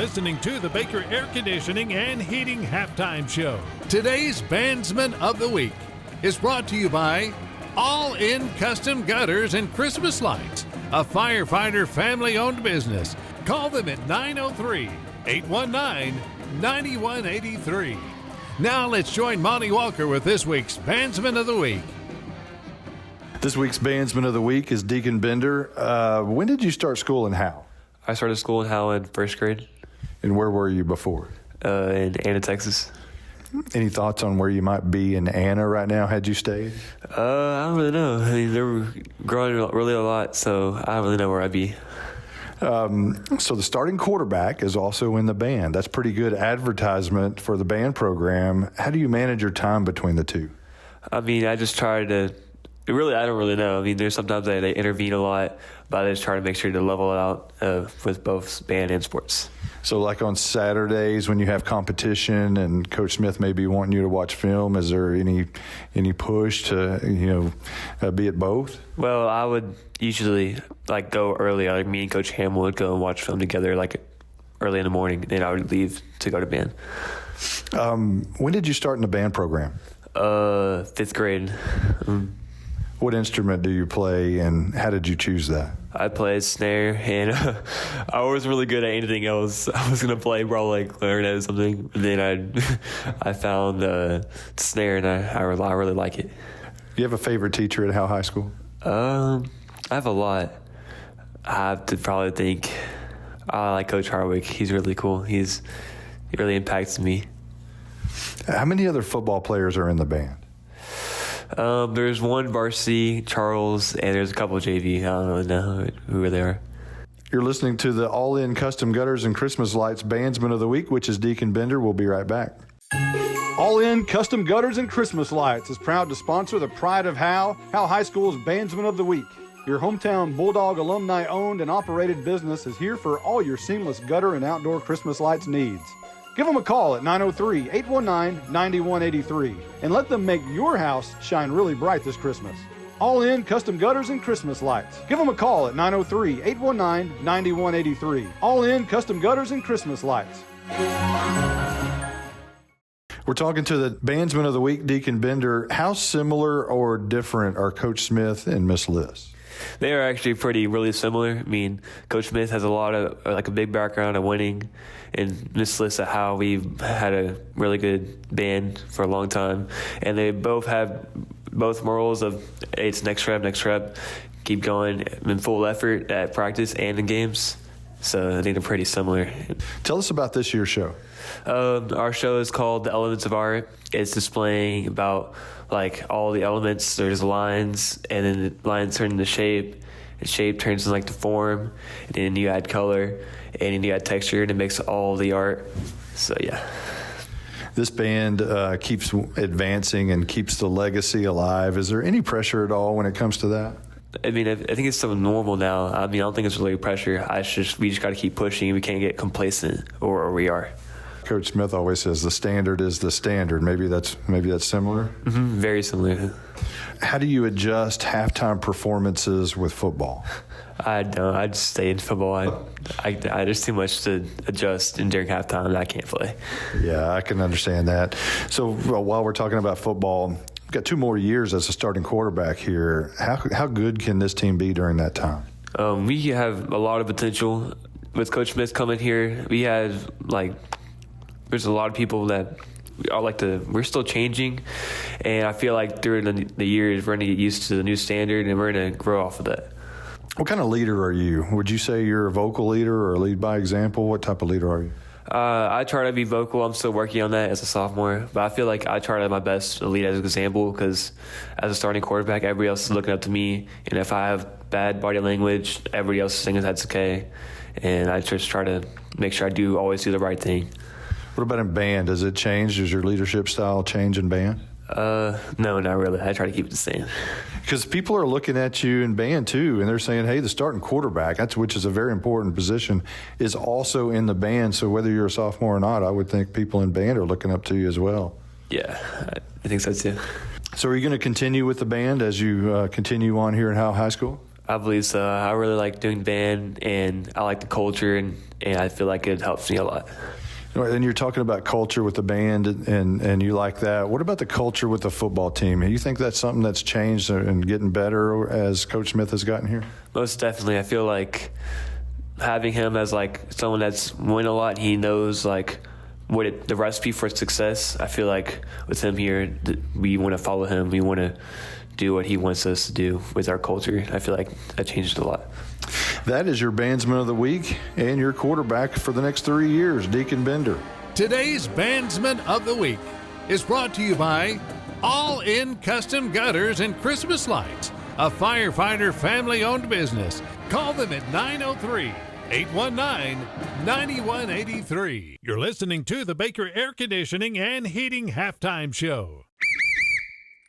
listening to the Baker Air Conditioning and Heating Halftime Show. Today's Bandsman of the Week is brought to you by All-In Custom Gutters and Christmas Lights, a firefighter family-owned business. Call them at 903-819-9183. Now let's join Monty Walker with this week's Bandsman of the Week. This week's Bandsman of the Week is Deacon Bender. When did you start school and how? I started school in Howe in first grade. And where were you before? In Anna, Texas. Any thoughts on where you might be in Anna right now had you stayed? I don't really know. I mean, they were growing really a lot, so I don't really know where I'd be. So the starting quarterback is also in the band. That's pretty good advertisement for the band program. How do you manage your time between the two? I mean, I just try to I don't really know. I mean, there's sometimes they intervene a lot, but I just try to make sure to level it out with both band and sports. So like on Saturdays when you have competition and Coach Smith may be wanting you to watch film, is there any push to, be at both? Well, I would usually go early. Like me and Coach Ham would go and watch film together early in the morning, then I would leave to go to band. When did you start in the band program? Fifth grade. What instrument do you play, and how did you choose that? I played snare, and I was really good at anything else. I was gonna play probably clarinet or something, but then I found snare, and I really like it. Do you have a favorite teacher at Howe High School? I have a lot. I have to probably think. I like Coach Harwick. He's really cool. He really impacts me. How many other football players are in the band? There's one varsity, Charles, and there's a couple of JV. I don't really know who they are. You're listening to the All-In Custom Gutters and Christmas Lights Bandsman of the Week, which is Deacon Bender. We'll be right back. All-In Custom Gutters and Christmas Lights is proud to sponsor the pride of Howe High School's Bandsman of the Week. Your hometown Bulldog alumni-owned and operated business is here for all your seamless gutter and outdoor Christmas lights needs. Give them a call at 903-819-9183 and let them make your house shine really bright this Christmas. All-In Custom Gutters and Christmas Lights. Give them a call at 903-819-9183. All-In Custom Gutters and Christmas Lights. We're talking to the Bandsman of the Week, Deacon Bender. How similar or different are Coach Smith and Miss Liss? They are actually really similar. I mean, Coach Smith has a lot of a big background of winning, and Miss Liss at Howe, we've had a really good band for a long time, and they both have morals of hey, it's next rep, keep going in full effort at practice and in games. So I think they're pretty similar. Tell us about this year's show. Our show is called The Elements of Art. It's displaying about all the elements. There's lines, and then the lines turn into shape, and shape turns into to form, and then you add color, and then you add texture, and it makes all the art. So yeah. This band keeps advancing and keeps the legacy alive. Is there any pressure at all when it comes to that? I mean, I think it's so normal now. I mean, I don't think it's really pressure. We just got to keep pushing. We can't get complacent, or we are. Coach Smith always says the standard is the standard. Maybe that's similar. Mm-hmm, very similar. How do you adjust halftime performances with football? I don't. I just stay in football. There's too much to adjust, and during halftime, I can't play. Yeah, I can understand that. So while we're talking about football, we've got 2 more years as a starting quarterback here. How good can this team be during that time? We have a lot of potential. With Coach Smith coming here, we have there's a lot of people that we're still changing, and I feel like during the years we're going to get used to the new standard, and we're going to grow off of that. What kind of leader are you? Would you say you're a vocal leader or a lead by example? What type of leader are you? I try to be vocal. I'm still working on that as a sophomore, but I feel like I try to my best to lead as an example, because as a starting quarterback, everybody else is looking up to me, and if I have bad body language, everybody else is thinking that's okay, and I just try to make sure I always do the right thing. What about in band? Does it change? Does your leadership style change in band? No, not really. I try to keep it the same. Because people are looking at you in band too, and they're saying, hey, the starting quarterback, which is a very important position, is also in the band. So whether you're a sophomore or not, I would think people in band are looking up to you as well. Yeah, I think so too. So are you going to continue with the band as you continue on here at Howe High School? I believe so. I really like doing band, and I like the culture, and I feel like it helps me a lot. And you're talking about culture with the band, and you like that. What about the culture with the football team? You think that's something that's changed and getting better as Coach Smith has gotten here? Most definitely. I feel like having him as like someone that's won a lot, he knows like the recipe for success. I feel like with him here, we want to follow him. We want to do what he wants us to do with our culture. I feel like that changed a lot. That is your Bandsman of the Week and your quarterback for the next 3 years, Deacon Bender. Today's Bandsman of the Week is brought to you by All In Custom Gutters and Christmas Lights, a firefighter family-owned business. Call them at 903-819-9183. You're listening to the Baker Air Conditioning and Heating Halftime Show.